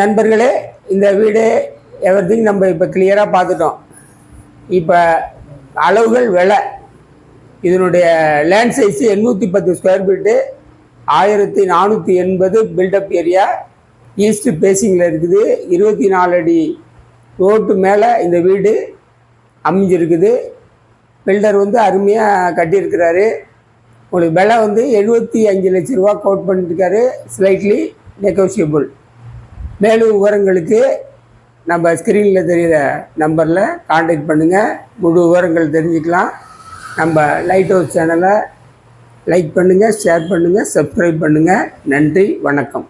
நண்பர்களே, இந்த வீடு எவ்ரிதிங் நம்ம இப்போ கிளியராக பார்த்துட்டோம். இப்போ அளவுகள் விலை, இதனுடைய land size 810 square feet, 1480 built up area, east பேசிங்கில் இருக்குது. 24 அடி ரோட்டு மேலே இந்த வீடு அமைஞ்சிருக்குது. பில்டர் அருமையாக கட்டியிருக்கிறாரு. உங்களுக்கு விலை 75 லட்ச ரூபா கோட் பண்ணியிருக்காரு. Slightly negotiable. மேலும் விவரங்களுக்கு நம்ம ஸ்க்ரீனில் தெரிகிற நம்பரில் கான்டாக்ட் பண்ணுங்கள். முழு விவரங்கள் தெரிஞ்சுக்கலாம். நம்ம லைட் ஹவுஸ் சேனலை லைக் பண்ணுங்கள், ஷேர் பண்ணுங்கள், சப்ஸ்கிரைப் பண்ணுங்கள். நன்றி, வணக்கம்.